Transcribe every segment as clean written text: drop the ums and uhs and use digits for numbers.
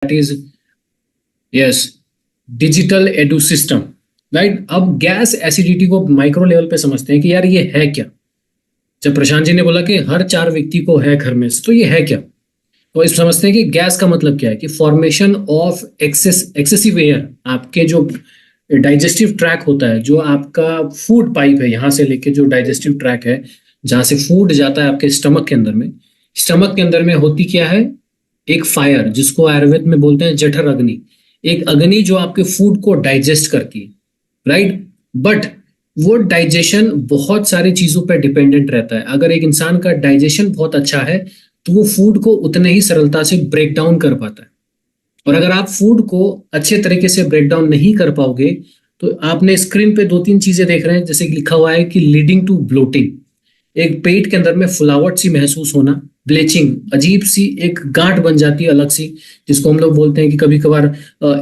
is yes digital एडु system, right. अब gas acidity को micro level पे समझते हैं कि यार ये है क्या। जब प्रशांत जी ने बोला कि हर 4 व्यक्ति को है घर में से, तो ये है क्या। तो इस समझते हैं कि गैस का मतलब क्या है कि फॉर्मेशन ऑफ एक्सेसिव एयर। आपके जो डाइजेस्टिव ट्रैक होता है, जो आपका फूड पाइप है, यहाँ से लेके जो डाइजेस्टिव ट्रैक है जहाँ से फूड जाता है आपके स्टमक के अंदर में, स्टमक के अंदर में होती क्या है, एक फायर, जिसको आयुर्वेद में बोलते हैं जठर अग्नि। एक अग्नि जो आपके फूड को डाइजेस्ट करती है, राइट। बट वो डाइजेशन बहुत सारी चीजों पर डिपेंडेंट रहता है। अगर एक इंसान का डाइजेशन बहुत अच्छा है तो वो फूड को उतने ही सरलता से ब्रेक डाउन कर पाता है। और अगर आप फूड को अच्छे तरीके से ब्रेक डाउन नहीं कर पाओगे, तो आपने स्क्रीन पे 2-3 चीजें देख रहे हैं, जैसे कि लिखा हुआ है कि लीडिंग टू ब्लोटिंग, एक पेट के अंदर में फुलावट सी महसूस होना, ब्लीचिंग, अजीब सी एक गांठ बन जाती है अलग सी, जिसको हम लोग बोलते हैं कि कभी कभार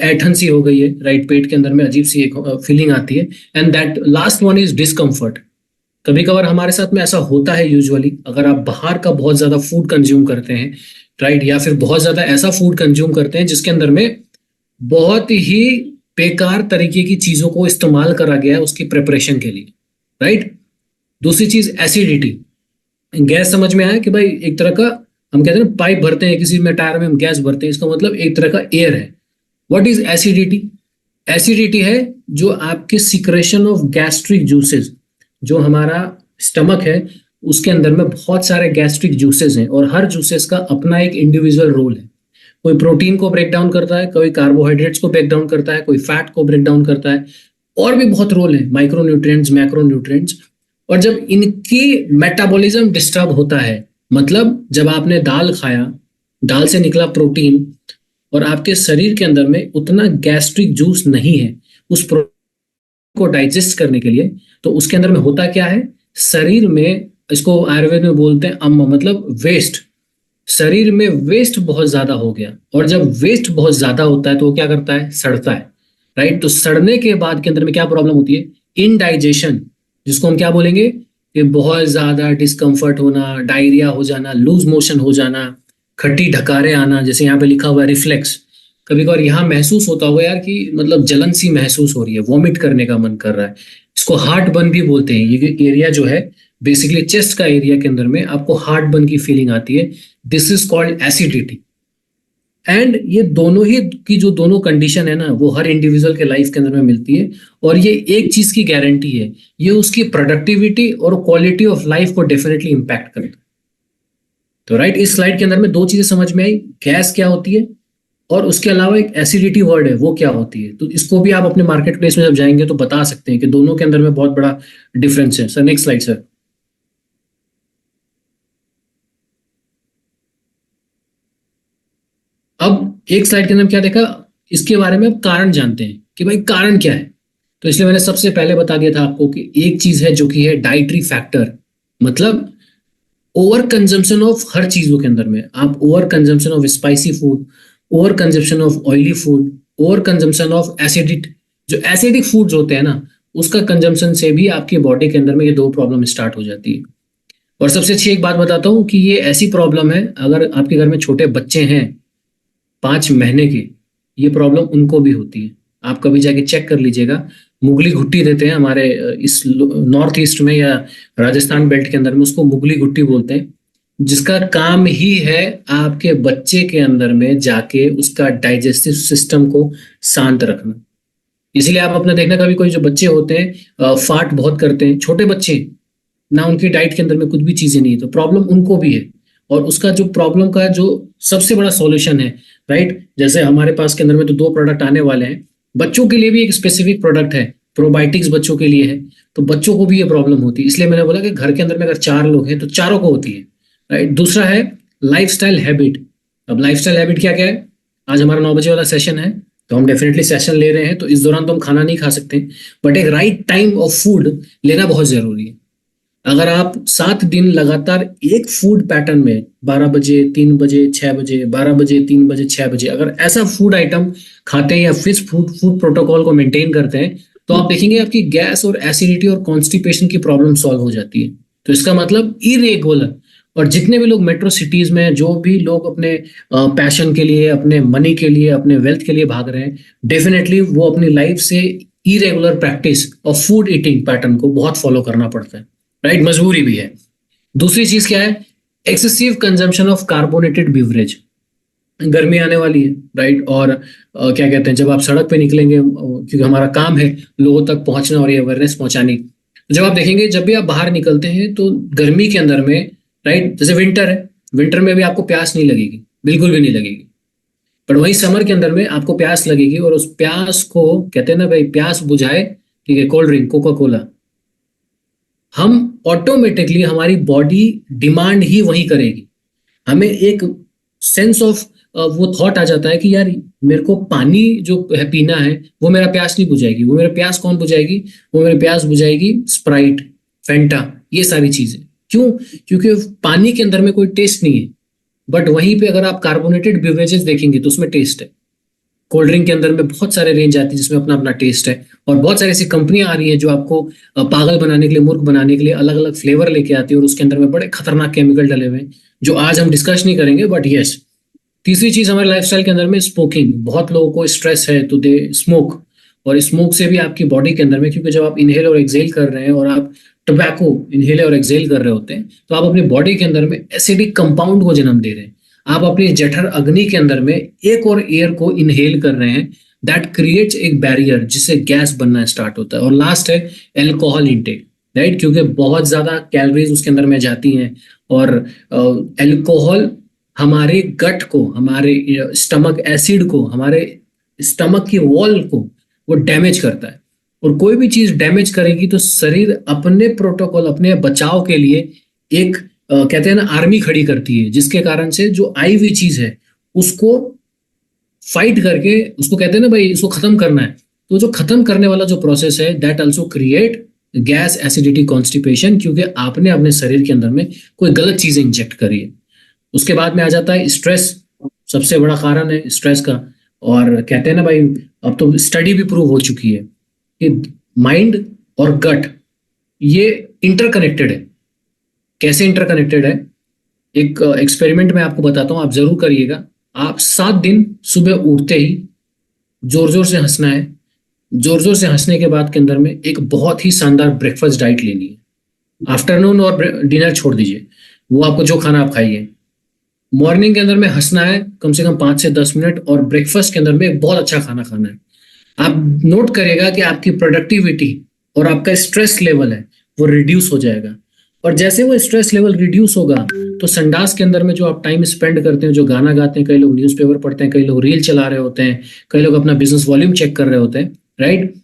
ऐठन सी हो गई है, राइट। पेट के अंदर में अजीब सी एक फीलिंग आती है। And that last one is discomfort. कभी कभार हमारे साथ में ऐसा होता है यूजुअली, अगर आप बाहर का बहुत ज्यादा फूड कंज्यूम करते हैं, राइट, या फिर बहुत ज्यादा ऐसा फूड कंज्यूम करते हैं जिसके अंदर में बहुत ही बेकार तरीके की चीजों को इस्तेमाल करा गया है उसकी प्रिपरेशन के लिए, राइट। दूसरी चीज एसिडिटी। गैस समझ में आया कि भाई एक तरह का, हम कहते हैं ना पाइप भरते हैं किसी में, टायर में हम गैस भरते हैं, इसका मतलब एक तरह का एयर है। What is acidity? एसिडिटी है जो आपके सिक्रेशन ऑफ गैस्ट्रिक जूसेस, जो हमारा स्टमक है उसके अंदर में बहुत सारे गैस्ट्रिक जूसेस हैं, और हर जूसेस का अपना एक इंडिविजुअल रोल है। कोई प्रोटीन को ब्रेक डाउन करता है, कोई कार्बोहाइड्रेट्स को ब्रेक डाउन करता है, कोई फैट को ब्रेक डाउन करता है, और भी बहुत रोल है, माइक्रो न्यूट्रिएंट्स, मैक्रो न्यूट्रिएंट्स। और जब इनकी मेटाबॉलिज्म डिस्टर्ब होता है, मतलब जब आपने दाल खाया, दाल से निकला प्रोटीन, और आपके शरीर के अंदर में उतना गैस्ट्रिक जूस नहीं है उस को डाइजेस्ट करने के लिए, तो उसके अंदर में होता क्या है, शरीर में, इसको आयुर्वेद में बोलते हैं अम्म, मतलब वेस्ट। शरीर में वेस्ट बहुत ज्यादा हो गया, और जब वेस्ट बहुत ज्यादा होता है तो वो क्या करता है, सड़ता है, राइट। तो सड़ने के बाद के अंदर में क्या प्रॉब्लम होती है, इनडाइजेशन, जिसको हम क्या बोलेंगे कि बहुत ज्यादा डिस्कम्फर्ट होना, डायरिया हो जाना, लूज मोशन हो जाना, खट्टी ढकारे आना, जैसे यहाँ पे लिखा हुआ है रिफ्लेक्स। कभी कभार यहाँ महसूस होता होगा यार कि मतलब जलन सी महसूस हो रही है, वॉमिट करने का मन कर रहा है। इसको हार्ट बर्न भी बोलते हैं। ये एरिया जो है बेसिकली चेस्ट का एरिया के अंदर में आपको हार्ट बर्न की फीलिंग आती है। This is called acidity. And ये दोनों ही की जो दोनों कंडीशन है ना, वो हर इंडिविजुअल के लाइफ के अंदर में मिलती है, और ये एक चीज की गारंटी है, ये उसकी प्रोडक्टिविटी और क्वालिटी ऑफ लाइफ को डेफिनेटली इंपैक्ट करता है। तो राइट, इस स्लाइड के अंदर में 2 चीजें समझ में आई, गैस क्या होती है, और उसके अलावा एक एसिडिटी वर्ड है, वो क्या होती है। तो इसको भी आप अपने मार्केट प्लेस में जब जाएंगे तो बता सकते हैं कि दोनों के अंदर में बहुत बड़ा डिफरेंस है। Sir next slide sir. अब एक स्लाइड के अंदर क्या देखा, इसके बारे में अब कारण जानते हैं कि भाई कारण क्या है। तो इसलिए मैंने सबसे पहले बता दिया था आपको कि एक चीज है जो कि है डाइटरी फैक्टर, मतलब ओवर कंजम्पशन ऑफ हर चीजों के अंदर में। आप over consumption of spicy food, over consumption of oily food, over consumption of acidic, जो एसिडिक फूड्स होते हैं ना, उसका कंजम्पशन से भी आपकी बॉडी के अंदर में ये 2 प्रॉब्लम स्टार्ट हो जाती है। और सबसे अच्छी एक बात बताता हूँ कि ये ऐसी प्रॉब्लम है, अगर आपके घर में छोटे बच्चे हैं 5 महीने के, ये प्रॉब्लम उनको भी होती है। आप कभी जाके चेक कर लीजिएगा, मुगली घुट्टी देते हैं हमारे इस नॉर्थ ईस्ट में या राजस्थान बेल्ट के अंदर में, उसको मुगली घुट्टी बोलते हैं, जिसका काम ही है आपके बच्चे के अंदर में जाके उसका डाइजेस्टिव सिस्टम को शांत रखना। इसलिए आप अपना देखना, कभी कोई जो बच्चे होते हैं फाट बहुत करते हैं, छोटे बच्चे ना, उनकी डाइट के अंदर में कुछ भी चीजें नहीं है, तो प्रॉब्लम उनको भी है। और उसका जो प्रॉब्लम का जो सबसे बड़ा सॉल्यूशन है, राइट, जैसे हमारे पास के अंदर में तो 2 प्रोडक्ट आने वाले हैं। बच्चों के लिए भी एक स्पेसिफिक प्रोडक्ट है, प्रोबायोटिक्स बच्चों के लिए है, तो बच्चों को भी ये प्रॉब्लम होती है। इसलिए मैंने बोला कि घर के अंदर में अगर 4 लोग हैं तो चारों को होती है, राइट। दूसरा है लाइफस्टाइल हैबिट। अब लाइफस्टाइल हैबिट क्या क्या है, आज हमारा 9 बजे वाला सेशन है, तो हम डेफिनेटली सेशन ले रहे हैं, तो इस दौरान तो हम खाना नहीं खा सकते, बट एक राइट टाइम ऑफ फूड लेना बहुत जरूरी है। अगर आप 7 दिन लगातार एक फूड पैटर्न में 12 बजे 3 बजे 6 बजे 12 बजे 3 बजे 6 बजे अगर ऐसा फूड आइटम खाते हैं या फिक्स फूड प्रोटोकॉल को मेंटेन करते हैं, तो आप देखेंगे आपकी गैस और एसिडिटी और कॉन्स्टिपेशन की प्रॉब्लम सॉल्व हो जाती है। तो इसका मतलब इरेगुलर, और जितने भी लोग मेट्रो सिटीज में, जो भी लोग अपने पैशन के लिए, अपने मनी के लिए, अपने वेल्थ के लिए भाग रहे हैं, डेफिनेटली वो अपनी लाइफ से इरेगुलर प्रैक्टिस और फूड ईटिंग पैटर्न को बहुत फॉलो करना पड़ता है, राइट? मजबूरी भी है। दूसरी चीज क्या है? Excessive consumption of carbonated beverage. गर्मी आने वाली है, राइट? और क्या कहते हैं, जब आप सड़क पे निकलेंगे, क्योंकि हमारा काम है लोगों तक पहुंचना और ये अवेयरनेस पहुंचानी, तो जब आप देखेंगे, जब भी आप बाहर निकलते हैं तो गर्मी के अंदर में, राइट, जैसे विंटर है, विंटर में भी आपको प्यास नहीं लगेगी, बिल्कुल भी नहीं लगेगी। पर वही समर के अंदर में आपको प्यास लगेगी, और उस प्यास को कहते हैं ना भाई, प्यास बुझाए, ठीक है, कोल्ड ड्रिंक, कोका कोला। हम ऑटोमेटिकली, हमारी बॉडी डिमांड ही वही करेगी। हमें एक सेंस ऑफ वो थॉट आ जाता है कि यार मेरे को पानी जो है पीना है, वो मेरा प्यास नहीं बुझाएगी। वो मेरा प्यास कौन बुझाएगी? वो मेरा प्यास बुझाएगी स्प्राइट, फेंटा, ये सारी चीजें। क्यों? क्योंकि पानी के अंदर में कोई टेस्ट नहीं है। बट वहीं पे अगर आप कार्बोनेटेड बिवरेजेस देखेंगे तो उसमें टेस्ट है। कोल्ड ड्रिंक के अंदर में बहुत सारे रेंज आती है जिसमें अपना अपना टेस्ट है, और बहुत सारी ऐसी कंपनियां आ रही हैं जो आपको पागल बनाने के लिए, मूर्ख बनाने के लिए अलग अलग फ्लेवर लेके आती है, और उसके अंदर में बड़े खतरनाक केमिकल डले हुए हैं, जो आज हम डिस्कस नहीं करेंगे। बट यस, तीसरी चीज हमारे लाइफस्टाइल के अंदर में स्मोकिंग। बहुत लोगों को स्ट्रेस है तो दे स्मोक, और स्मोक से भी आपकी बॉडी के अंदर में, क्योंकि जब आप इनहेल और एक्सेल कर रहे हैं, और आप टोबैको इनहेल और एक्सेल कर रहे होते हैं, तो आप अपनी बॉडी के अंदर में एसिडिक कंपाउंड को जन्म दे रहे हैं। आप अपनी जठर अग्नि के अंदर में एक और एयर को इनहेल कर रहे हैं, दैट क्रिएट्स एक बैरियर जिससे गैस बनना स्टार्ट होता है। और लास्ट है एल्कोहल इंटेक, राइट? क्योंकि बहुत ज्यादा कैलोरीज उसके अंदर में जाती हैं, और एल्कोहल हमारे गट को, हमारे स्टमक एसिड को, हमारे स्टमक की वॉल को वो डैमेज करता है। और कोई भी चीज डैमेज करेगी तो शरीर अपने प्रोटोकॉल, अपने बचाव के लिए एक कहते हैं ना, आर्मी खड़ी करती है, जिसके कारण से जो आई हुई चीज है उसको फाइट करके, उसको कहते हैं ना भाई, इसको खत्म करना है। तो जो खत्म करने वाला जो प्रोसेस है, that also create gas, acidity, constipation, क्योंकि आपने अपने शरीर के अंदर में कोई गलत चीजें इंजेक्ट करी है। उसके बाद में आ जाता है स्ट्रेस। सबसे बड़ा कारण है स्ट्रेस का। और कहते हैं ना भाई, अब तो स्टडी भी प्रूव हो चुकी है कि माइंड और गट ये इंटरकनेक्टेड है। कैसे इंटरकनेक्टेड है? एक एक्सपेरिमेंट मैं आपको बताता हूं, आप जरूर करिएगा। आप 7 दिन सुबह उठते ही जोर जोर से हंसना है। जोर जोर से हंसने के बाद के अंदर में एक बहुत ही शानदार ब्रेकफास्ट डाइट लेनी है। आफ्टरनून और डिनर छोड़ दीजिए, वो आपको जो खाना आप खाइए। मॉर्निंग के अंदर में हंसना है कम से कम 5 से 10 मिनट, और ब्रेकफास्ट के अंदर में एक बहुत अच्छा खाना खाना है। आप नोट करिएगा कि आपकी प्रोडक्टिविटी और आपका स्ट्रेस लेवल है वो रिड्यूस हो जाएगा। और जैसे वो स्ट्रेस लेवल रिड्यूस होगा, तो संडास के अंदर में जो आप टाइम स्पेंड करते हैं, जो गाना गाते हैं, कई लोग न्यूज़पेपर पढ़ते हैं, कई लोग रील चला रहे होते हैं, कई लोग अपना बिजनेस वॉल्यूम चेक कर रहे होते हैं, राइट?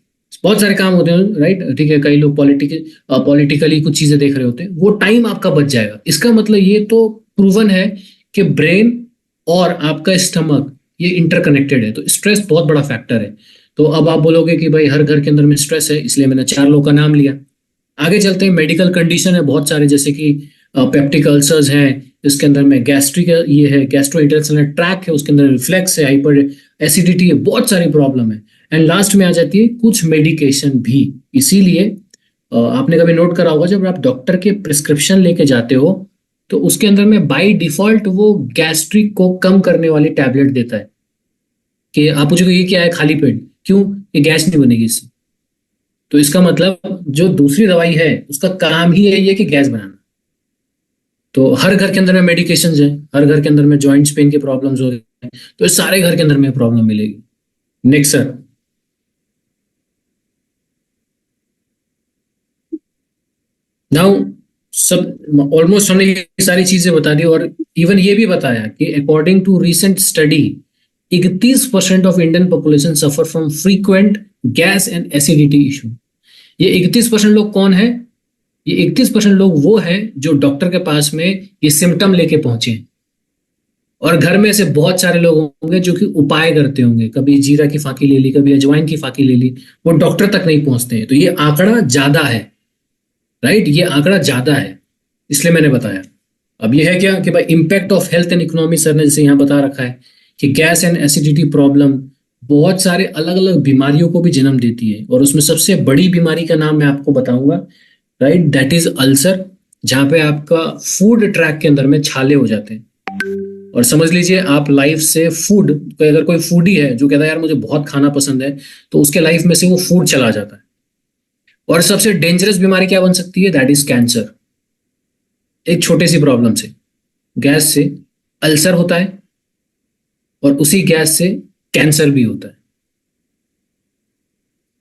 बहुत सारे काम होते हैं, राइट? ठीक है, कई लोग पॉलिटिकली कुछ चीजें देख रहे होते हैं, वो टाइम आपका बच जाएगा। इसका मतलब ये तो प्रूवन है कि ब्रेन और आपका स्टमक ये इंटरकनेक्टेड है। तो स्ट्रेस बहुत बड़ा फैक्टर है। तो अब आप बोलोगे कि भाई हर घर के अंदर में स्ट्रेस है, इसलिए मैंने 4 लोगों का नाम लिया। आगे चलते हैं, मेडिकल कंडीशन है बहुत सारे, जैसे कि पेप्टिक अल्सर्स हैं, इसके अंदर में गैस्ट्रिक ये है, गैस्ट्रोइंटेस्टाइनल ट्रैक है, उसके अंदर रिफ्लेक्स है, हाइपर एसिडिटी है, बहुत सारी प्रॉब्लम है। एंड लास्ट में आ जाती है कुछ मेडिकेशन भी। इसीलिए आपने कभी नोट करा होगा, जब आप डॉक्टर के प्रिस्क्रिप्शन लेके जाते हो तो उसके अंदर में बाय डिफॉल्ट वो गैस्ट्रिक को कम करने वाली टैबलेट देता है, कि आप पूछोगे ये क्या है, खाली पेट क्यों? ये गैस नहीं बनेगी इससे। तो इसका मतलब जो दूसरी दवाई है उसका काम ही है ये कि गैस बनाना। तो हर घर के अंदर में मेडिकेशन है, हर घर के अंदर में जॉइंट्स पेन के प्रॉब्लम्स हो रहे हैं, तो इस सारे घर के अंदर में प्रॉब्लम मिलेगी। Next sir. नाउ सब ऑलमोस्ट हमने ये सारी चीजें बता दी, और इवन ये भी बताया कि according to recent study 31% of Indian population suffer from frequent gas and acidity issue. ये 31% लोग कौन है? ये 31% लोग वो हैं जो डॉक्टर के पास में ये सिम्टम लेके पहुंचे हैं। और घर में ऐसे बहुत सारे लोग होंगे जो कि उपाय करते होंगे, कभी जीरा की फाकी ले ली, कभी अजवाइन की फाकी ले ली, वो डॉक्टर तक नहीं पहुंचते हैं। तो ये आंकड़ा ज्यादा है, राइट? ये आंकड़ा ज्यादा है, इसलिए मैंने बताया। अब ये है क्या कि भाई impact of health and economy, sir ने जैसे यहाँ बता रखा है कि गैस एंड एसिडिटी प्रॉब्लम बहुत सारे अलग अलग बीमारियों को भी जन्म देती है, और उसमें सबसे बड़ी बीमारी का नाम मैं आपको बताऊंगा, राइट? दैट इज अल्सर, जहाँ पे आपका फूड ट्रैक के अंदर में छाले हो जाते हैं। और समझ लीजिए आप लाइफ से फूड, अगर कोई फूडी है जो कहता है यार मुझे बहुत खाना पसंद है, तो उसके लाइफ में से वो फूड चला जाता है। और सबसे डेंजरस बीमारी क्या बन सकती है? That is cancer. एक छोटी सी प्रॉब्लम से, गैस से अल्सर होता है, और उसी गैस से कैंसर भी होता है।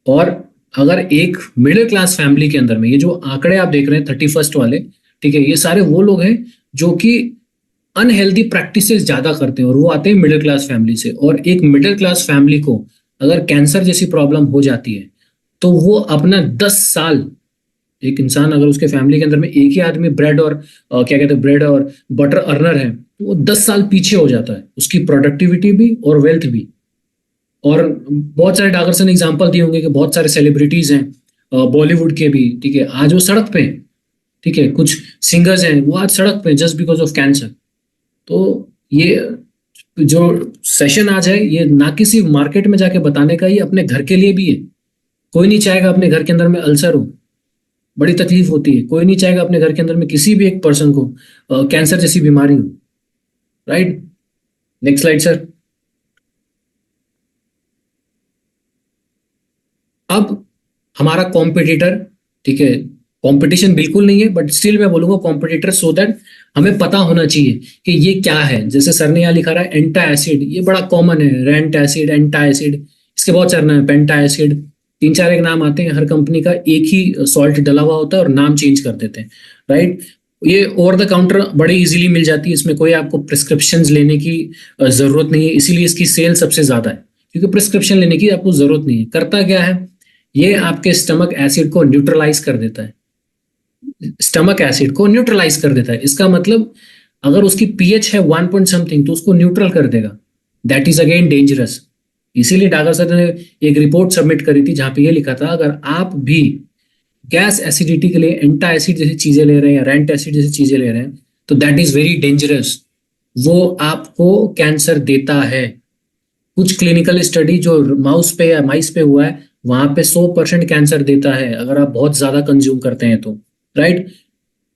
और अगर एक मिडिल क्लास फैमिली के अंदर में, ये जो आंकड़े आप देख रहे हैं 31st वाले, ठीक है, ये सारे वो लोग हैं जो कि अनहेल्दी प्रैक्टिसेस ज्यादा करते हैं, और वो आते हैं मिडिल क्लास फैमिली से। और एक मिडिल क्लास फैमिली को अगर कैंसर जैसी प्रॉब्लम हो जाती है, तो वो अपना 10 साल, एक इंसान अगर उसके फैमिली के अंदर में एक ही आदमी ब्रेड और क्या कहते हैं, ब्रेड और बटर अर्नर है, तो वो 10 साल पीछे हो जाता है, उसकी प्रोडक्टिविटी भी और वेल्थ भी। और बहुत सारे डाकर्सन एग्जांपल दिए होंगे कि बहुत सारे सेलिब्रिटीज हैं बॉलीवुड के भी, ठीक है, आज वो सड़क पे हैं। ठीक है, कुछ सिंगर्स हैं वो आज सड़क पे जस्ट बिकॉज ऑफ कैंसर। तो ये जो सेशन आज है, ये ना किसी मार्केट में जाके बताने का, ये अपने घर के लिए भी है। कोई नहीं चाहेगा अपने घर के अंदर में अल्सर हो, बड़ी तकलीफ होती है। कोई नहीं चाहेगा अपने घर के अंदर में किसी भी एक पर्सन को कैंसर जैसी बीमारी हो। Right, next slide sir. अब हमारा कॉम्पिटिटर, ठीक है, कंपटीशन बिल्कुल नहीं है, बट स्टिल मैं बोलूंगा कॉम्पिटिटर, सो दैट हमें पता होना चाहिए कि ये क्या है। जैसे सर ने यहाँ लिखा रहा है एंटा एसिड, ये बड़ा कॉमन है, रेंट एसिड, एंटा एसिड, इसके बहुत सारे नाम है, पेंटा एसिड, 3-4 एक नाम आते हैं। हर कंपनी का एक ही सॉल्ट डला हुआ होता है और नाम चेंज कर देते हैं। राइट, ये ओवर द काउंटर बड़ी इजीली मिल जाती है, इसमें कोई आपको प्रिस्क्रिप्शन लेने की जरूरत नहीं है, इसीलिए इसकी सेल सबसे ज्यादा है, क्योंकि प्रिस्क्रिप्शन लेने की आपको जरूरत नहीं है। करता क्या है, ये आपके स्टमक एसिड को न्यूट्रलाइज कर देता है, स्टमक एसिड को न्यूट्रलाइज कर देता है। इसका मतलब अगर उसकी पीएच है 1 पॉइंट समथिंग, तो उसको न्यूट्रल कर देगा। That is again dangerous. इसीलिए डागर सर ने एक रिपोर्ट सबमिट करी थी जहां पे ये लिखा था, अगर आप भी गैस एसिडिटी के लिए एंटा एसिड जैसी चीजें ले रहे हैं या रेंट एसिड जैसी चीजें ले रहे हैं, तो दैट इज वेरी डेंजरस। वो आपको कैंसर देता है। कुछ क्लिनिकल स्टडी जो माउस पे या माइस पे हुआ है, वहां पे 100% कैंसर देता है अगर आप बहुत ज्यादा कंज्यूम करते हैं तो। राइट,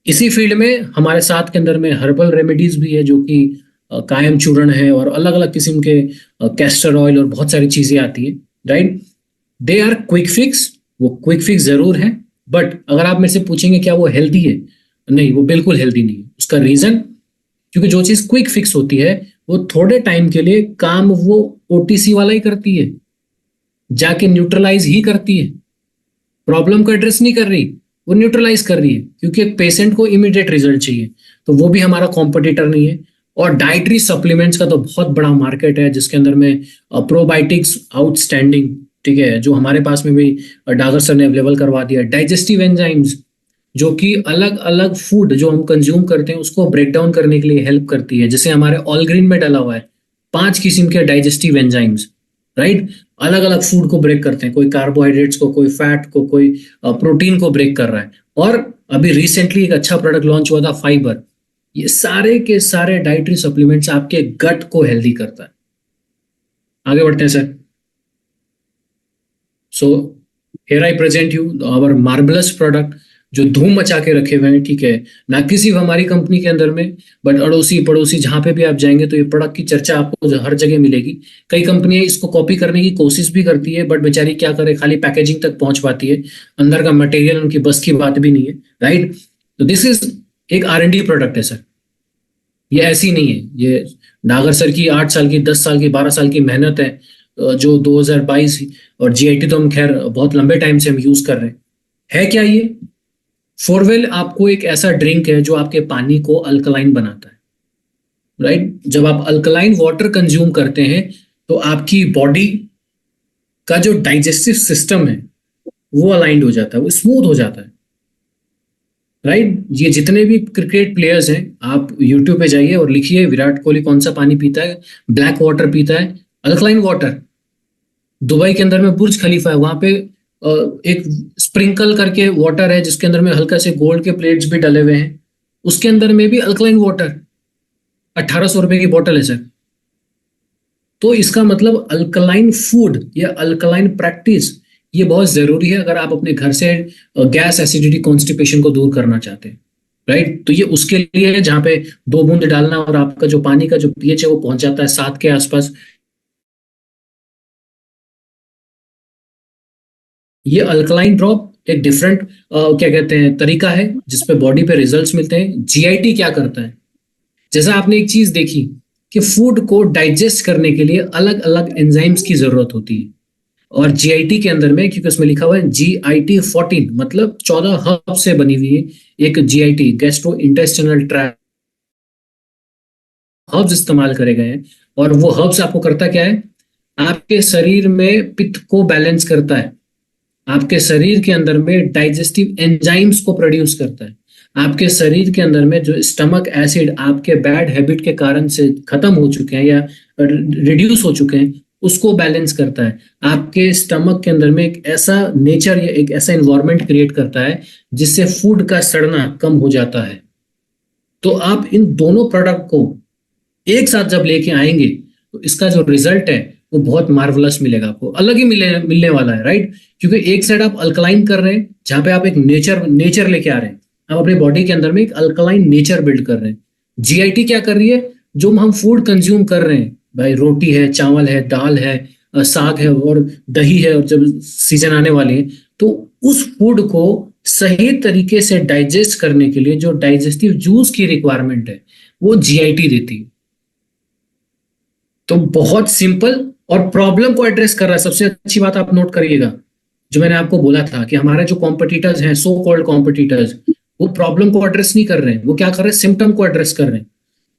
इसी फील्ड में हमारे साथ के अंदर में हर्बल रेमेडीज भी है, जो कि कायम चूर्ण है और अलग अलग किस्म के कैस्टर ऑयल और बहुत सारी चीजें आती है। Right, they are quick fix, वो क्विक फिक्स जरूर है, बट अगर आप मेरे से पूछेंगे क्या वो हेल्दी है, नहीं, वो बिल्कुल हेल्दी नहीं है। उसका रीजन, क्योंकि जो चीज क्विक फिक्स होती है वो थोड़े टाइम के लिए काम वो ओटीसी वाला ही करती है, जाके न्यूट्रलाइज ही करती है, प्रॉब्लम को एड्रेस नहीं कर रही, वो न्यूट्रलाइज कर रही है, क्योंकि एक पेशेंट को इमीडिएट रिजल्ट चाहिए। तो वो भी हमारा कॉम्पिटिटर नहीं है। और डाइटरी सप्लीमेंट्स का तो बहुत बड़ा मार्केट है, जिसके अंदर में प्रोबायोटिक्स आउटस्टैंडिंग, ठीक है, जो हमारे पास में भी डागर सर ने अवेलेबल करवा दिया। डाइजेस्टिव एंजाइम्स, जो कि अलग अलग फूड जो हम कंज्यूम करते हैं उसको ब्रेक डाउन करने के लिए हेल्प करती है। जैसे हमारे ऑल ग्रीन में डाला हुआ है 5 किस्म के डाइजेस्टिव एंजाइम्स। राइट, अलग अलग फूड को ब्रेक करते हैं, कोई कार्बोहाइड्रेट्स को, कोई फैट को, कोई प्रोटीन को ब्रेक कर रहा है। और अभी रिसेंटली एक अच्छा प्रोडक्ट लॉन्च हुआ था फाइबर। ये सारे के सारे डाइटरी सप्लीमेंट्स आपके गट को हेल्दी करता है। आगे बढ़ते हैं sir. So here I present you our marvellous product, जो धूम मचा के रखे हुए हैं, ठीक है, ना किसी हमारी कंपनी के अंदर में, बट अड़ोसी पड़ोसी जहां पे भी आप जाएंगे तो ये प्रोडक्ट की चर्चा आपको हर जगह मिलेगी। कई कंपनियां इसको कॉपी करने की कोशिश भी करती है, बट बेचारी क्या करे, खाली पैकेजिंग तक पहुंच पाती है, अंदर का मटेरियल उनकी बस की बात भी नहीं है। राइट, तो दिस इज एक R&D प्रोडक्ट है सर, ये ऐसी नहीं है। ये नागर सर की 8 साल की, 10 साल की, 12 साल की मेहनत है, जो 2022, और GIT तो हम खैर बहुत लंबे टाइम से हम यूज कर रहे हैं। है क्या ये? फोरवेल आपको एक ऐसा ड्रिंक है जो आपके पानी को अल्कलाइन बनाता है। राइट, जब आप अल्कलाइन वाटर कंज्यूम करते हैं तो आपकी बॉडी का जो डाइजेस्टिव सिस्टम है वो अलाइंड हो जाता है, वो स्मूथ हो जाता है। राइट, ये जितने भी क्रिकेट प्लेयर्स हैं, आप यूट्यूब पे जाइए और लिखिए विराट कोहली कौन सा पानी पीता है, ब्लैक वाटर पीता है, अल्कलाइन वाटर। दुबई के अंदर में बुर्ज खलीफा है, वहां पे एक स्प्रिंकल करके वाटर है जिसके अंदर में हल्का से गोल्ड के प्लेट्स भी डले हुए हैं, उसके अंदर में भी अल्कलाइन वाटर, 1800 रुपए की बोतल है सर। तो इसका मतलब अल्कलाइन फूड या अल्कलाइन प्रैक्टिस ये बहुत जरूरी है अगर आप अपने घर से गैस एसिडिटी कॉन्स्टिपेशन को दूर करना चाहते हैं। राइट। तो ये उसके लिए है जहां पे 2 बूंद डालना और आपका जो पानी का जो पीएच है वो पहुंच जाता है 7 के आसपास। ये अल्कलाइन ड्रॉप एक डिफरेंट क्या कहते हैं तरीका है जिसपे बॉडी पे रिजल्ट्स मिलते हैं। जीआईटी क्या करता है, जैसा आपने एक चीज देखी कि फूड को डाइजेस्ट करने के लिए अलग अलग एंजाइम्स की जरूरत होती है, और जीआईटी के अंदर में क्योंकि उसमें लिखा हुआ है GIT 14, मतलब 14 हर्ब से बनी हुई एक GIT gastro intestinal tract herbs इस्तेमाल करे गए हैं। और वो हर्ब्स आपको करता क्या है, आपके शरीर में पित्त को बैलेंस करता है, आपके शरीर के अंदर में डाइजेस्टिव एंजाइम्स को प्रोड्यूस करता है, आपके शरीर के अंदर में जो स्टमक एसिड आपके बैड हैबिट के कारण से खत्म हो चुके हैं या रिड्यूस हो चुके हैं उसको बैलेंस करता है, आपके स्टमक के अंदर में एक ऐसा नेचर या एक ऐसा इन्वायरमेंट क्रिएट करता है जिससे फूड का सड़ना कम हो जाता है। तो आप इन दोनों प्रोडक्ट को एक साथ जब लेके आएंगे तो इसका जो रिजल्ट है वो बहुत मार्वलस मिलेगा, आपको अलग ही मिलने वाला है, राइट। क्योंकि एक साइड आप अल्कलाइन कर रहे हैं जहां पे आप एक नेचर लेके आ रहे हैं, आप अपने बॉडी के अंदर में एक अल्कलाइन नेचर बिल्ड कर रहे हैं। जीआईटी क्या कर रही है, जो हम फूड कंज्यूम कर रहे हैं, भाई रोटी है, चावल है, दाल है, साग है और दही है, और जब सीजन आने वाले हैं तो उस फूड को सही तरीके से डाइजेस्ट करने के लिए जो डाइजेस्टिव जूस की रिक्वायरमेंट है वो जीआईटी देती है। तो बहुत सिंपल और प्रॉब्लम को एड्रेस कर रहा है। सबसे अच्छी बात आप नोट करिएगा, जो मैंने आपको बोला था कि हमारे जो कॉम्पिटिटर्स हैं, सो कॉल्ड कॉम्पिटिटर्स, वो प्रॉब्लम को एड्रेस नहीं कर रहे हैं, वो क्या कर रहे हैं, सिम्टम को एड्रेस कर रहे हैं।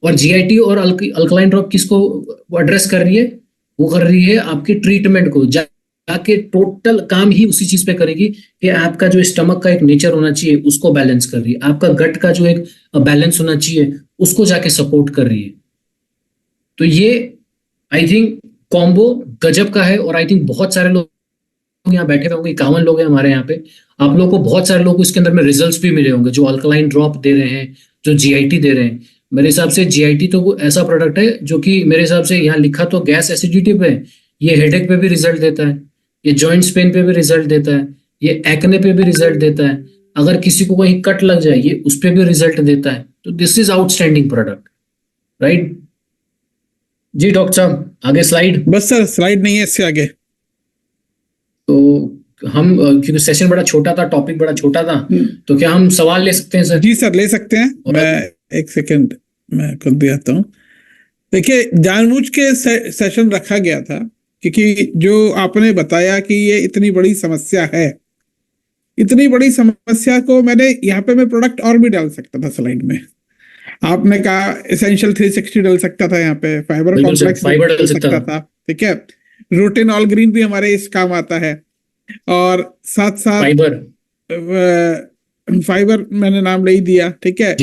और जीआईटी और अल्कलाइन ड्रॉप किसको एड्रेस कर रही है, वो कर रही है आपकी ट्रीटमेंट को, जाके टोटल काम ही उसी चीज पे करेगी कि आपका जो स्टमक का एक नेचर होना चाहिए उसको बैलेंस कर रही है, आपका गट का जो एक बैलेंस होना चाहिए उसको जाके सपोर्ट कर रही है। तो ये आई थिंक कॉम्बो गजब का है, और आई थिंक बहुत सारे लोग यहाँ बैठे हुए होंगे, 51 लोग हैं हमारे यहाँ पे, आप लोगों को बहुत सारे लोग को इसके अंदर में रिजल्ट्स भी मिले होंगे जो अल्कलाइन ड्रॉप दे रहे हैं, जो जीआईटी दे रहे हैं। मेरे हिसाब से जीआईटी तो वो ऐसा प्रोडक्ट है जो कि मेरे हिसाब से यहाँ लिखा तो गैस एसिडिटी पे है, ये हेडेक पे भी रिजल्ट देता है, ये जॉइंट्स पेन पे भी रिजल्ट देता है, ये एक्ने पे भी रिजल्ट देता है, अगर किसी को कहीं कट लग जाए ये उस पर भी रिजल्ट देता है। तो this is outstanding product, right. जी डॉक्टर साहब आगे स्लाइड। बस सर, स्लाइड नहीं है इससे आगे। तो हम क्योंकि सेशन बड़ा छोटा था, टॉपिक बड़ा छोटा था, तो क्या हम सवाल ले सकते हैं सर? जी सर, ले सकते हैं। मैं एक सेकंड मैं खुद भी आता हूँ। देखिए, जानबूझ के सेशन रखा गया था क्योंकि जो आपने बताया कि ये इतनी बड़ी समस्या है, इतनी बड़ी समस्या को मैंने यहाँ पे मैं प्रोडक्ट और भी डाल सकता था स्लाइड में। आपने कहा एसेंशियल 360 डाल सकता था, यहाँ पे फाइबर कॉम्प्लेक्स डाल सकता था, ठीक है। रूटिन ऑल ग्रीन भी हमारे इस काम आता है, और साथ साथ फाइबर मैंने नाम ले ही दिया, ठीक है।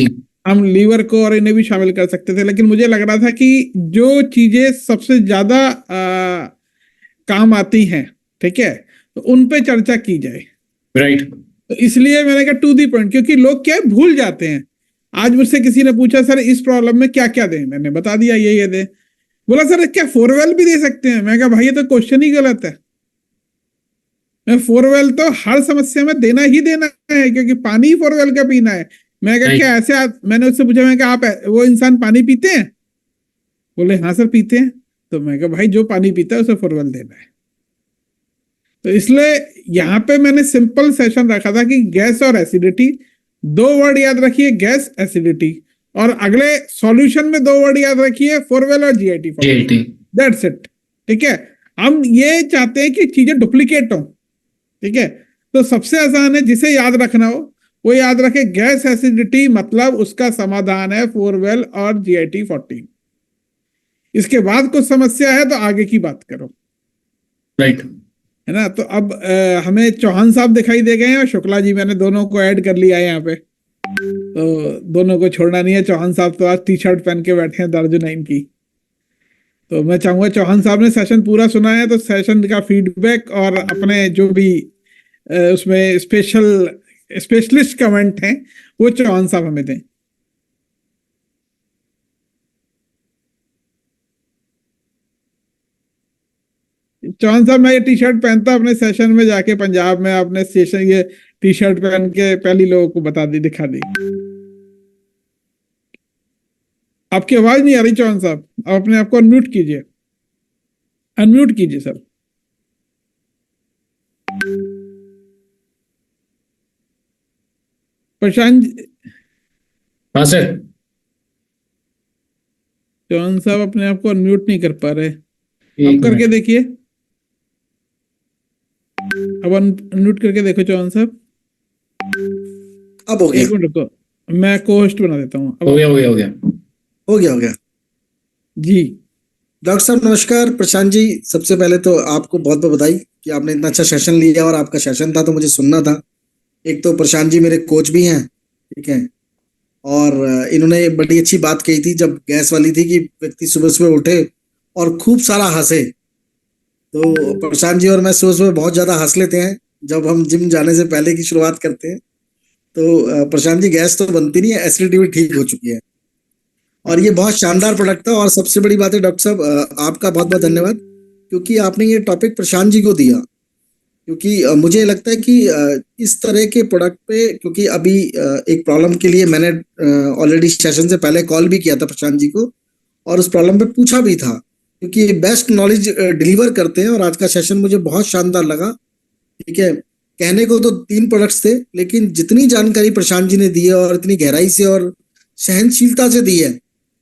हम लीवर को और इन्हें भी शामिल कर सकते थे, लेकिन मुझे लग रहा था कि जो चीजें सबसे ज्यादा काम आती हैं, ठीक है, तो उन पे चर्चा की जाए, राइट। तो इसलिए मैंने कहा टू दी पॉइंट, क्योंकि लोग क्या भूल जाते हैं। आज मुझसे किसी ने पूछा सर इस प्रॉब्लम में क्या क्या दें, मैंने बता दिया ये दे। बोला सर क्या 4वेल भी दे सकते हैं? मैं कहा भाई ये तो क्वेश्चन ही गलत है। मैं 4वेल तो हर समस्या में देना ही देना है, क्योंकि पानी ही 4वेल का पीना है। मैं कहा क्या ऐसे मैंने उससे पूछा, मैं कहा आप वो इंसान पानी पीते हैं? बोले हाँ सर पीते हैं। तो मैं कहा भाई जो पानी पीता है उसे 4वेल देना है। तो इसलिए यहाँ पे मैंने सिंपल सेशन रखा था कि गैस और एसिडिटी, 2 वर्ड याद रखिए, गैस एसिडिटी, और अगले सॉल्यूशन में 2 वर्ड याद रखिए, 4वेल और जीआईटी। दैट्स इट, ठीक है। हम ये चाहते हैं कि चीजें डुप्लीकेट हो, ठीक है। तो सबसे आसान है, जिसे याद रखना हो वो याद रखे, गैस एसिडिटी मतलब उसका समाधान है 4वेल और जीआईटी 14। इसके बाद कुछ समस्या है तो आगे की बात करो, राइट, है ना। तो अब हमें चौहान साहब दिखाई दे गए हैं और शुक्ला जी, मैंने दोनों को ऐड कर लिया है यहाँ पे, तो दोनों को छोड़ना नहीं है। चौहान साहब तो आज टी शर्ट पहन के बैठे हैं दार्जुनाइन की। तो मैं चाहूंगा, चौहान साहब ने सेशन पूरा सुना है तो सेशन का फीडबैक और अपने जो भी उसमें स्पेशलिस्ट कमेंट हैं वो चौहान साहब हमें दें। चौहान साहब, मैं ये टी शर्ट पहनता अपने सेशन में जाके पंजाब में, अपने सेशन ये टी शर्ट पहन के पहली लोगों को बता दी, दिखा दी। आपकी आवाज नहीं आ रही चौहान साहब, आप अपने आप को अनम्यूट कीजिए, अनम्यूट कीजिए सर। प्रशांत हाँ सर। चौहान साहब अपने आप को अनम्यूट नहीं कर पा रहे, अब एक करके मिनट। देखिए, अब अनम्यूट करके देखो चौहान साहब। अब हो गया, एक मिनट रुको, मैं को होस्ट बना देता हूँ। हो गया हो गया हो गया। हो गया, हो गया। जी डॉक्टर साहब नमस्कार। प्रशांत जी, सबसे पहले तो आपको बहुत बहुत बधाई कि आपने इतना अच्छा सेशन लिया, और आपका सेशन था तो मुझे सुनना था। एक तो प्रशांत जी मेरे कोच भी हैं, ठीक है, और इन्होंने बड़ी अच्छी बात कही थी जब गैस वाली थी कि व्यक्ति सुबह सुबह उठे और खूब सारा हंसे। तो प्रशांत जी और मैं सुबह सुबह बहुत ज्यादा हंस लेते हैं जब हम जिम जाने से पहले की शुरुआत करते हैं। तो प्रशांत जी, गैस तो बनती नहीं है, एसिडिटी भी ठीक हो चुकी है, और ये बहुत शानदार प्रोडक्ट था। और सबसे बड़ी बात है डॉक्टर साहब, आपका बहुत बहुत धन्यवाद, क्योंकि आपने ये टॉपिक प्रशांत जी को दिया। क्योंकि मुझे लगता है कि इस तरह के प्रोडक्ट पे, क्योंकि अभी एक प्रॉब्लम के लिए मैंने ऑलरेडी सेशन से पहले कॉल भी किया था प्रशांत जी को, और उस प्रॉब्लम पे पूछा भी था, क्योंकि ये बेस्ट नॉलेज डिलीवर करते हैं। और आज का सेशन मुझे बहुत शानदार लगा, ठीक है। कहने को तो 3 प्रोडक्ट्स थे, लेकिन जितनी जानकारी प्रशांत जी ने दी है और इतनी गहराई से और सहनशीलता से दी है,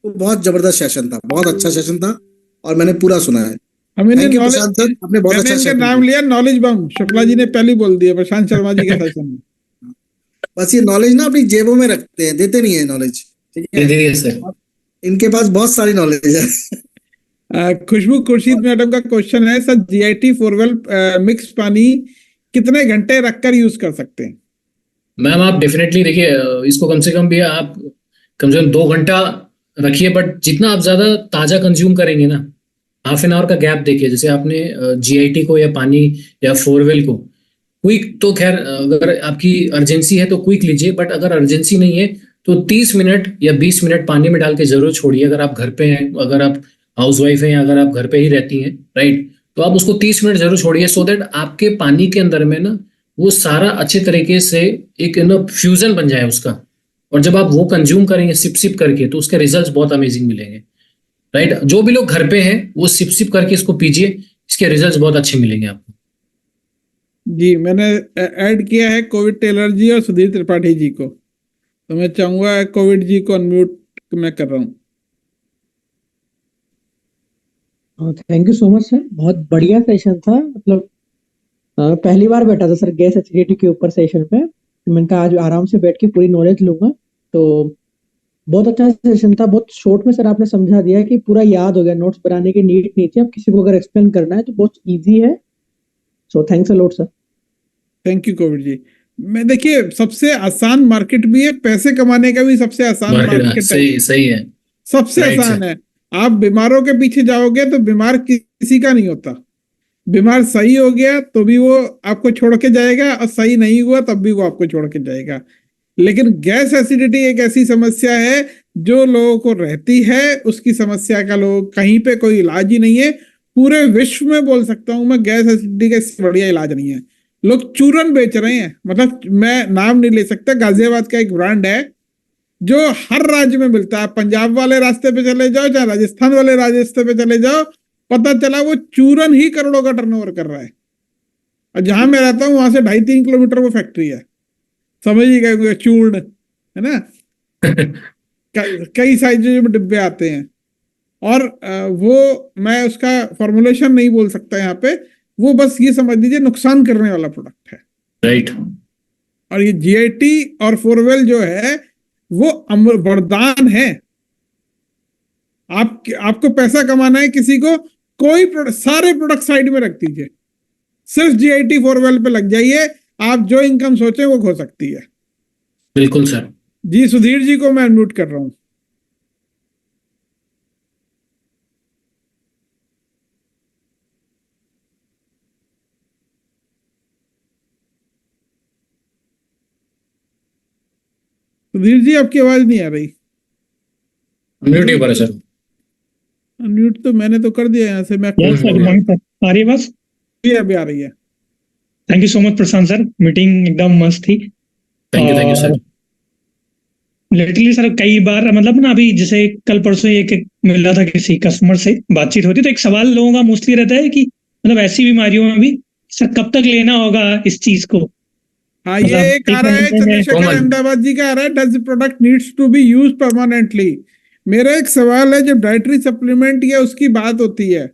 वो बहुत जबरदस्त सेशन था, बहुत अच्छा सेशन था, और मैंने पूरा सुना है। हमें थैंक यू प्रशांत सर, आपने बहुत मैंने अच्छा इनका सेशन नाम दिया। लिया नॉलेज बम, शुक्ला जी ने पहले बोल दिया प्रशांत शर्मा जी के सेशन में। बस ये नॉलेज ना अपनी जेबों में रखते हैं, देते नहीं है नॉलेज, ठीक दे है। दीजिए सर। इनके पास बहुत सारी नॉलेज है। खुशबू खुर्शीद मैडम का क्वेश्चन है, सर जीआईटी फोरवेल मिक्स पानी कितने घंटे रखकर यूज कर सकते हैं? मैम आप डेफिनेटली देखिए, इसको कम से कम भी आप कम से कम 2 घंटा रखिए, बट जितना आप ज्यादा ताजा कंज्यूम करेंगे ना, हाफ एन आवर का गैप देखिए। जैसे आपने जीआईटी को या पानी या फोरवेल को, क्विक तो खैर अगर आपकी अर्जेंसी है तो क्विक लीजिए, बट अगर अर्जेंसी नहीं है तो 30 मिनट या 20 मिनट पानी में डाल के जरूर छोड़िए। अगर आप घर पे हैं, अगर आप हाउस वाइफ हैं, या अगर आप घर पे ही रहती हैं, राइट, तो आप उसको 30 मिनट जरूर छोड़िए, सो दैट आपके पानी के अंदर में ना वो सारा अच्छे तरीके से एक फ्यूजन बन जाए उसका। और जब आप वो कंज्यूम करेंगे सिप सिप करके, तो उसके रिजल्ट्स बहुत अमेजिंग मिलेंगे, राइट। जो भी लोग घर पे हैं वो सिप सिप करके इसको पीजिए, इसके रिजल्ट्स बहुत अच्छे मिलेंगे आपको। जी मैंने ऐड किया है कोविड टेलर जी और सुधीर त्रिपाठी जी को, तो मैं चाहूंगा कोविड जी को अनम्यूट मैं कर रहा हूँ। Thank you so much sir, बहुत बढ़िया सेशन था। मतलब पहली बार बैठा था सर गैस एसिडिटी के ऊपर सेशन पे, तो मैंने कहा आज आराम से बैठ के पूरी नॉलेज लूंगा। तो बहुत अच्छा सेशन था, बहुत शॉर्ट में सर आपने समझा दिया कि पूरा याद हो गया, नोट्स बनाने की नीड नहीं थी। अब किसी को अगर एक्सप्लेन करना है तो बहुत इजी है। So thanks a lot sir. Thank you covid ji. मैं देखिए सबसे आसान मार्केट भी है, पैसे कमाने का भी सबसे आसान मार्केट है, सही सही है, सबसे राइट आसान सर। है। आप बीमारों के पीछे जाओगे तो बीमार किसी का नहीं होता, बीमार सही हो गया तो भी वो आपको छोड़ के जाएगा, और सही नहीं हुआ तब भी वो आपको छोड़ के जाएगा। लेकिन गैस एसिडिटी एक ऐसी समस्या है जो लोगों को रहती है, उसकी समस्या का लोग कहीं पे कोई इलाज ही नहीं है। पूरे विश्व में बोल सकता हूं मैं, गैस एसिडिटी का इससे बढ़िया इलाज नहीं है। लोग चूरन बेच रहे हैं, मतलब मैं नाम नहीं ले सकता, गाजियाबाद का एक ब्रांड है जो हर राज्य में मिलता है। पंजाब वाले रास्ते पे चले जाओ, चाहे राजस्थान वाले रास्ते पे चले जाओ, पता चला वो चूरन ही करोड़ों का टर्नओवर कर रहा है। और जहां मैं रहता हूँ वहां से 2.5-3 किलोमीटर वो फैक्ट्री है, समझिएगा, चूर्ण है ना। कई साइज में डिब्बे आते हैं, और वो मैं उसका फॉर्मुलेशन नहीं बोल सकता यहाँ पे, वो बस ये समझ लीजिए नुकसान करने वाला प्रोडक्ट है, राइट। और ये जीआईटी और फोरवेल जो है वो अमर वरदान है। आपको पैसा कमाना है, किसी को कोई सारे प्रोडक्ट साइड में रख दीजिए, सिर्फ जीआईटी फोरवेल पे लग जाइए, आप जो इनकम सोचे वो हो सकती है। बिल्कुल सर। जी सुधीर जी को मैं अनम्यूट कर रहा हूं। सुधीर जी आपकी आवाज नहीं आ रही। म्यूट ही पर सर। अनम्यूट तो मैंने तो कर दिया यहाँ से, मैं yes sir, good morning sir. आ रही है बस। अभी आ रही है। Thank you so much Prashant sir, meeting एकदम मस्त थी। Thank you sir. Literally sir कई बार मतलब ना अभी जैसे कल परसों एक मिला था किसी कस्टमर से बातचीत होती तो एक सवाल लोगों का मोस्टली रहता है कि मतलब ऐसी बीमारियों में भी सर कब तक लेना होगा इस चीज को। हाँ, मतलब ये एक आ एक रहा है महीने में चंद्रशेखर कॉमन। अहमदाबाद जी का आ रहा है, does product needs to be use permanently. मेरा एक सवाल है, जब डाइटरी सप्लीमेंट या उसकी बात होती है,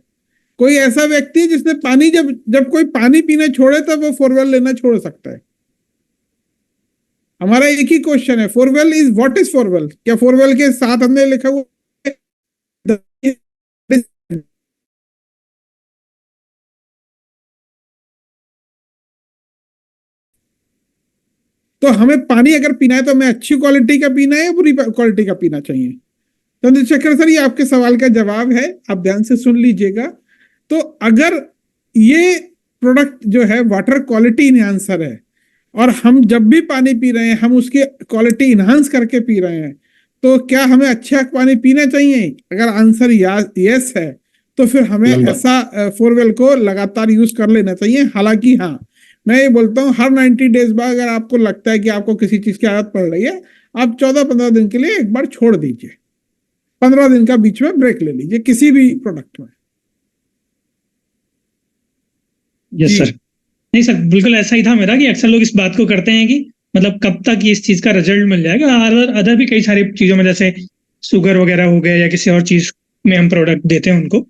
कोई ऐसा व्यक्ति है जिसने पानी, जब जब कोई पानी पीना छोड़े तब वो फोरवेल लेना छोड़ सकता है? हमारा एक ही क्वेश्चन है, four wheel is what is four wheel? क्या फोरवेल के साथ हमने लिखा हुआ तो हमें पानी अगर पीना है तो हमें अच्छी क्वालिटी का पीना है या बुरी क्वालिटी का पीना चाहिए? चंद्रशेखर सर, ये आपके सवाल का जवाब है, आप ध्यान से सुन लीजिएगा। तो अगर ये प्रोडक्ट जो है वाटर क्वालिटी इनहांसर है और हम जब भी पानी पी रहे हैं हम उसकी क्वालिटी इनहांस करके पी रहे हैं, तो क्या हमें अच्छा पानी पीना चाहिए? अगर आंसर यस है तो फिर हमें लंबा। ऐसा फोरवेल को लगातार यूज कर लेना चाहिए। हालांकि हाँ, मैं ये बोलता हूँ हर 90 डेज बाद अगर आपको लगता है कि आपको किसी चीज की आदत पड़ रही है, आप 14-15 दिन के लिए एक बार छोड़ दीजिए, 15 दिन का बीच में ब्रेक ले लीजिए किसी भी प्रोडक्ट में। यस जी। सर। नहीं सर बिल्कुल ऐसा ही था मेरा कि अक्सर लोग इस बात को करते हैं कि मतलब कब तक ये इस चीज का रिजल्ट मिल जाएगा। अदर अदर भी कई सारी चीजों में जैसे शुगर वगैरह हो गया या किसी और चीज में हम प्रोडक्ट देते हैं उनको।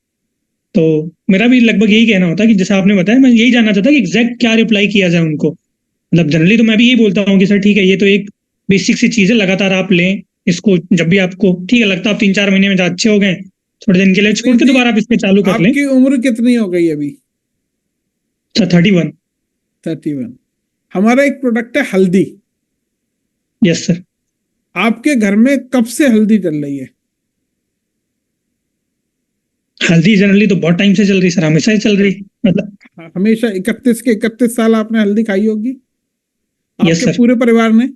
तो मेरा भी लगभग यही कहना होता है कि जैसा आपने बताया, मैं यही जानना चाहता कि एग्जैक्ट क्या रिप्लाई किया जाए उनको। मतलब जनरली तो मैं भी यही बोलता हूँ कि सर ठीक है, ये तो एक बेसिक सी चीज है, लगातार आप लें इसको। जब भी आपको ठीक है लगता है आप 3-4 महीने में अच्छे हो गए, थोड़े दिन के लिए छोड़ के जी, दोबारा आप इसके चालू कर लें। आपकी उम्र कितनी हो गई अभी? सर 31। 31। हमारा एक प्रोडक्ट है हल्दी। Yes sir. आपके घर में कब से हल्दी चल रही है? हल्दी जनरली तो बहुत टाइम से चल रही सर, हमेशा ही चल रही मतलब। हमेशा 31 के 31 साल आपने हल्दी खाई होगी यस आपके सर। पूरे परिवार ने?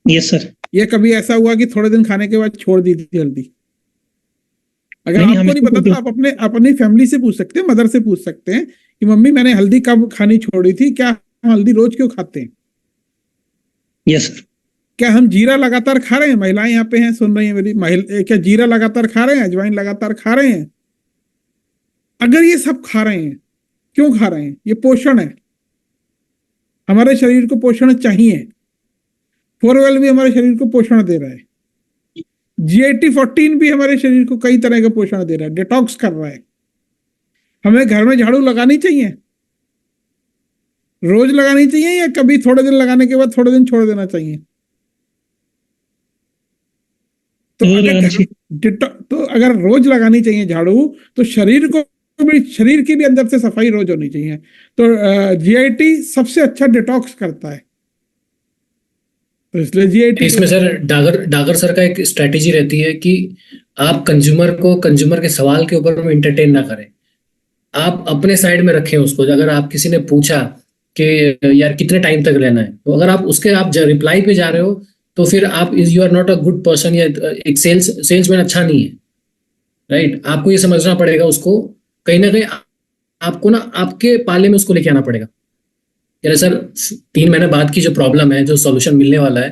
Yes sir. ये कभी ऐसा हुआ कि थोड़े दिन खाने के बाद छोड़ दी थी हल्दी? अगर नहीं आपको नहीं हमेशा पता तो आप अपने अपनी फैमिली से पूछ सकते हैं, मदर से पूछ सकते हैं कि मम्मी मैंने हल्दी कब खानी छोड़ी थी, क्या हम हल्दी रोज क्यों खाते हैं? Yes sir. क्या हम जीरा लगातार खा रहे हैं? महिलाएं यहाँ पे हैं, सुन रही हैं मेरी महिला, क्या जीरा लगातार खा रहे हैं, अजवाइन लगातार खा रहे हैं? अगर ये सब खा रहे हैं, क्यों खा रहे हैं? ये पोषण है, हमारे शरीर को पोषण चाहिए। फोरवेल भी हमारे शरीर को पोषण दे रहा है, GAT14 भी हमारे शरीर को कई तरह का पोषण दे रहा है, डिटॉक्स कर रहा है। हमें घर में झाड़ू लगानी चाहिए, रोज लगानी चाहिए, या कभी थोड़े दिन लगाने के बाद थोड़े दिन छोड़ देना चाहिए? तो जरूर अगर लगाना चाहिए। तो अगर रोज लगानी चाहिए झाड़ू, तो शरीर की भी अंदर से सफाई रोज होनी चाहिए। तो GIT सबसे अच्छा डिटॉक्स करता है, तो इसलिए GIT इसमें सर डागर डागर सर का एक स्ट्रेटेजी रहती है कि आप कंज्यूमर के सवाल के ऊपर में इंटरटेन ना करें। आप अपने साइड में रखें उसको। अगर आप किसी ने पूछा कि यार कितने टाइम तक लेना है, तो अगर आप उसके आप रिप्लाई पे जा रहे हो, तो फिर आप you are not a good person, या एक सेल्समैन अच्छा नहीं है, राइट? आपको ये समझना पड़ेगा उसको, कहीं ना कहीं आपको ना आपके पाले में उसको लेके आना पड़ेगा। यार सर 3 महीने बाद की जो प्रॉब्लम है, जो सॉल्यूशन मिलने वाला है,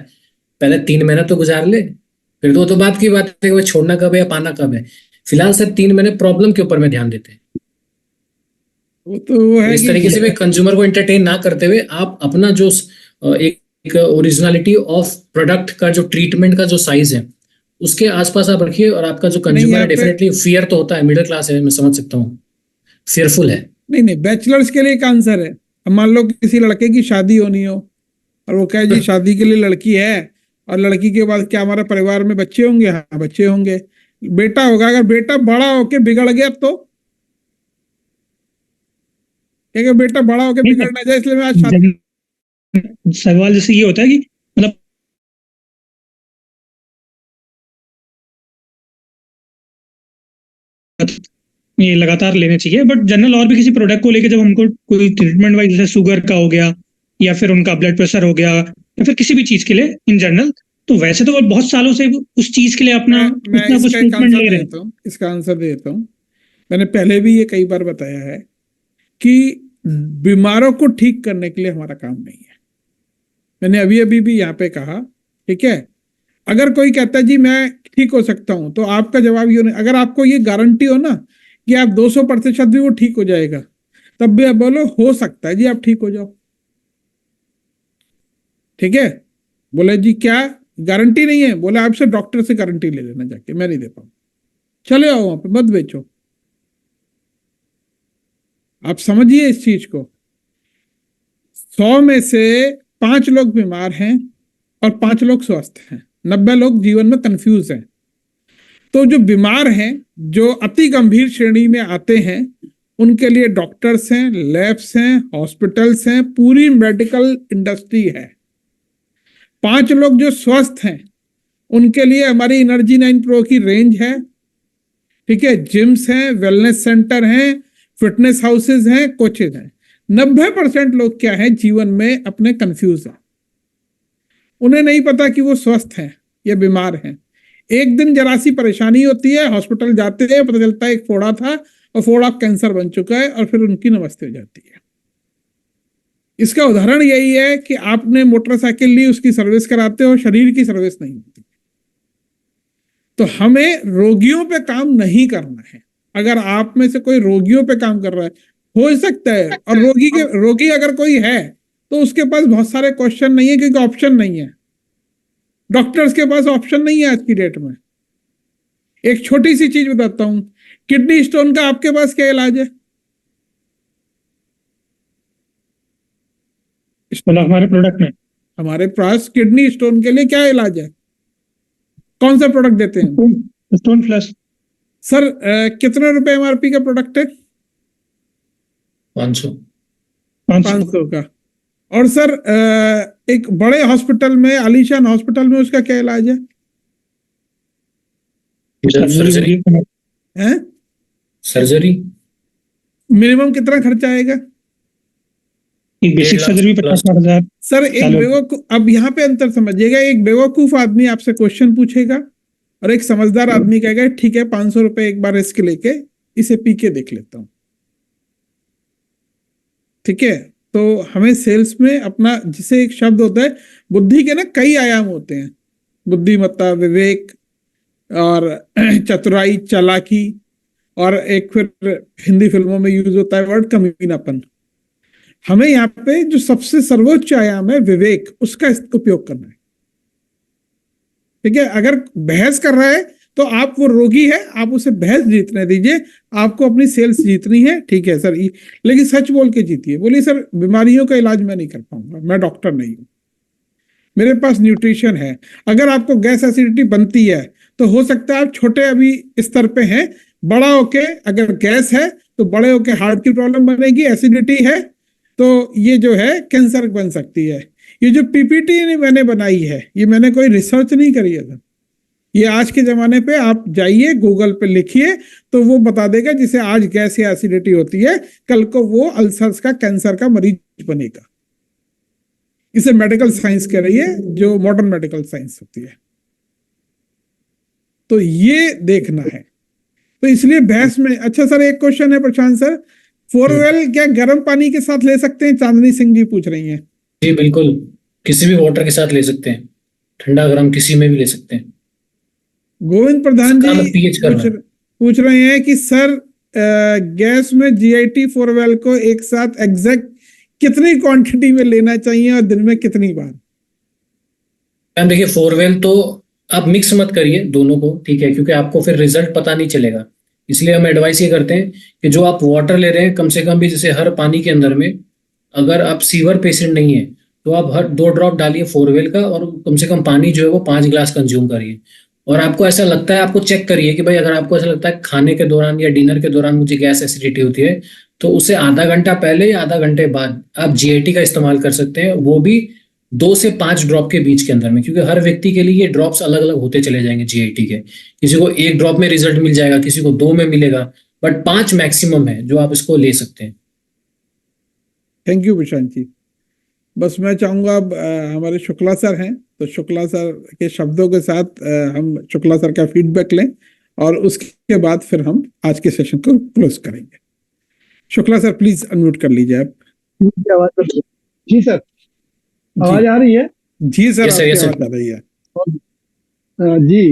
पहले 3 महीने तो गुजार ले, फिर तो बात की बात है कि वो छोड़ना कब है या पाना कब है। फिलहाल सर 3 महीने प्रॉब्लम के ऊपर में ध्यान देते हैं। वो तो वो तो है इस कि तरीके से भी कंज्यूमर को एंटरटेन ना करते हुए आप अपना जो एक ओरिजिनलिटी ऑफ प्रोडक्ट का जो ट्रीटमेंट का जो साइज है, उसके आसपास आप रखिए। और आपका जो नहीं, कंज्यूमर यहाँ है, पे डेफिनेटली फियर तो होता है, मिडिल क्लास है, मैं समझ सकता हूँ, फियरफुल है। नहीं नहीं, बैचलर्स के लिए एक आंसर है। अब मान लो किसी लड़के की शादी होनी हो और वो कहे जी शादी के लिए लड़की है, और लड़की के बाद क्या हमारे परिवार में बच्चे होंगे? हाँ, बच्चे होंगे, बेटा होगा। अगर बेटा बड़ा होके बिगड़ गया तो? क्या बेटा बड़ा होके नहीं बिगड़ ना जाए, इसलिए मैं आज शादी। सर सवाल जैसे ये होता है कि मतलब ये लगातार लेने चाहिए, बट जनरल और भी किसी प्रोडक्ट को लेके जब हमको कोई ट्रीटमेंट वाइज जैसे शुगर का हो गया या फिर उनका ब्लड प्रेशर हो गया या फिर किसी भी चीज के लिए इन जनरल, तो वैसे तो वो बहुत सालों से उस चीज के लिए अपना मैं कुछ ना कुछ इसका एक ट्रीटमेंट आंसर ले दे रहे हैं। देता हूँ, इसका आंसर दे देता हूँ। मैंने पहले भी ये कई बार बताया है कि बीमारों को ठीक करने के लिए हमारा काम नहीं है। मैंने अभी अभी भी यहाँ पे कहा, ठीक है, अगर कोई कहता है जी मैं ठीक हो सकता हूं, तो आपका जवाब ये नहीं, अगर आपको ये गारंटी हो ना कि आप 200% भी वो ठीक हो जाएगा, तब भी आप बोलो हो सकता है जी आप ठीक हो जाओ। ठीक है, बोले जी क्या गारंटी नहीं है, बोले आपसे डॉक्टर से गारंटी ले लेना जाके, मैं नहीं दे पाऊँ, चले आओ वहां पे, मत बेचो। आप समझिए इस चीज को, 100 में से 5 लोग बीमार हैं और 5 लोग स्वस्थ हैं, 90 लोग जीवन में कंफ्यूज हैं। तो जो बीमार हैं, जो अति गंभीर श्रेणी में आते हैं, उनके लिए डॉक्टर्स हैं, लैब्स हैं, हॉस्पिटल्स हैं, पूरी मेडिकल इंडस्ट्री है। 5 लोग जो स्वस्थ हैं, उनके लिए हमारी एनर्जी 9 प्रो की रेंज है। ठीक है, जिम्स हैं, वेलनेस सेंटर हैं, फिटनेस हाउसेज हैं, कोचेज हैं। 90% लोग क्या है जीवन में अपने कंफ्यूज हैं, उन्हें नहीं पता कि वो स्वस्थ हैं या बीमार हैं। एक दिन जरा सी परेशानी होती है, हॉस्पिटल जाते हैं, पता चलता है एक फोड़ा था और फोड़ा कैंसर बन चुका है, और फिर उनकी नमस्ते हो जाती है। इसका उदाहरण यही है कि आपने मोटरसाइकिल ली, उसकी सर्विस कराते हो, शरीर की सर्विस नहीं होती। तो हमें रोगियों पे काम नहीं करना है। अगर आप में से कोई रोगियों पे काम कर रहा है, हो सकता है, और रोगी अगर कोई है तो उसके पास बहुत सारे क्वेश्चन नहीं है, क्योंकि ऑप्शन नहीं है। डॉक्टर्स के पास ऑप्शन नहीं है आज की डेट में। एक छोटी सी चीज बताता हूं, किडनी स्टोन का आपके पास क्या इलाज है? मतलब हमारे प्रोडक्ट में हमारे पास किडनी स्टोन के लिए क्या इलाज है? कौन सा प्रोडक्ट देते हैं? Stone flush. सर कितने रुपए एमआरपी का प्रोडक्ट है? 500। 500 का। और सर एक बड़े हॉस्पिटल में, आलीशान हॉस्पिटल में, उसका क्या इलाज है? सर्जरी। हैं? सर्जरी मिनिमम कितना खर्चा आएगा? एक बेसिक सर्जरी 50,000। सर एक बेवकूफ, अब यहाँ पे अंतर समझिएगा, एक बेवकूफ आदमी आपसे क्वेश्चन पूछेगा और एक समझदार आदमी कहेगा ठीक है 500 रुपए एक बार रिस्क लेके इसे पी के देख लेता हूं। ठीक है, तो हमें सेल्स में अपना, जिसे एक शब्द होता है, बुद्धि के ना कई आयाम होते हैं, बुद्धिमत्ता, विवेक और चतुराई, चालाकी, और एक फिर हिंदी फिल्मों में यूज होता है वर्ड कमीनापन। हमें यहाँ पे जो सबसे सर्वोच्च आयाम है विवेक, उसका उपयोग करना है। ठीक है, अगर बहस कर रहा है तो आप, वो रोगी है, आप उसे बहस जीतने दीजिए, आपको अपनी सेल्स जीतनी है। ठीक है सर, लेकिन सच बोल के जीतिए। बोलिए सर बीमारियों का इलाज मैं नहीं कर पाऊंगा, मैं डॉक्टर नहीं हूं, मेरे पास न्यूट्रिशन है। अगर आपको गैस एसिडिटी बनती है तो हो सकता है आप छोटे अभी स्तर पे हैं, बड़ा होके अगर गैस है तो बड़े होके हार्ट की प्रॉब्लम बनेगी, एसिडिटी है तो ये जो है कैंसर बन सकती है। ये जो पीपीटी मैंने बनाई है, ये मैंने कोई रिसर्च नहीं करी है, ये आज के जमाने पे आप जाइए गूगल पे लिखिए तो वो बता देगा, जिसे आज गैस या एसिडिटी होती है, कल को वो अल्सर्स का, कैंसर का मरीज बनेगा। इसे मेडिकल साइंस कह रही है, जो मॉडर्न मेडिकल साइंस होती है। तो ये देखना है, तो इसलिए बहस में। अच्छा सर एक क्वेश्चन है प्रशांत सर, फोरवेल क्या गर्म पानी के साथ ले सकते हैं? चांदनी सिंह जी पूछ रही हैं। जी बिल्कुल, किसी भी वाटर के साथ ले सकते हैं, ठंडा गर्म किसी में भी ले सकते हैं। गोविंद प्रधान जी पीएच पूछ रहे हैं कि सर गैस में जीआईटी फोरवेल को एक साथ एग्जैक्ट कितनी क्वांटिटी में लेना चाहिए और दिन में कितनी बार? मैम देखिए, फोरवेल तो आप मिक्स मत करिए दोनों को, ठीक है, क्योंकि आपको फिर रिजल्ट पता नहीं चलेगा। इसलिए हम एडवाइस ये करते हैं कि जो आप वाटर ले रहे हैं, कम से कम भी, जैसे हर पानी के अंदर में, अगर आप सीवर पेशेंट नहीं है तो आप हर 2 ड्रॉप डालिए फोरवेल का, और कम से कम पानी जो है वो 5 गिलास कंज्यूम करिए। और आपको ऐसा लगता है, आपको चेक करिए कि भाई अगर आपको ऐसा लगता है खाने के दौरान या डिनर के दौरान मुझे गैस एसिडिटी होती है, तो उसे आधा घंटा पहले या आधा घंटे बाद आप जीआईटी का इस्तेमाल कर सकते हैं, वो भी 2 से 5 ड्रॉप के बीच के अंदर में, क्योंकि हर व्यक्ति के लिए ये ड्रॉप्स अलग अलग होते चले जाएंगे जीआईटी के। किसी को 1 ड्रॉप में रिजल्ट मिल जाएगा, किसी को 2 में मिलेगा, बट 5 मैक्सिमम है जो आप इसको ले सकते हैं। Thank you Prashant ji. बस मैं चाहूंगा, हमारे शुक्ला सर हैं, तो शुक्ला सर के शब्दों के साथ हम शुक्ला सर का फीडबैक लें और उसके बाद फिर हम आज के सेशन को क्लोज करेंगे। शुक्ला सर प्लीज अनम्यूट कर लीजिए आप। जी सर, आवाज आ रही है? जी सर, Yes, sir, आपकी yes, sir. आवाज आ रही है। जी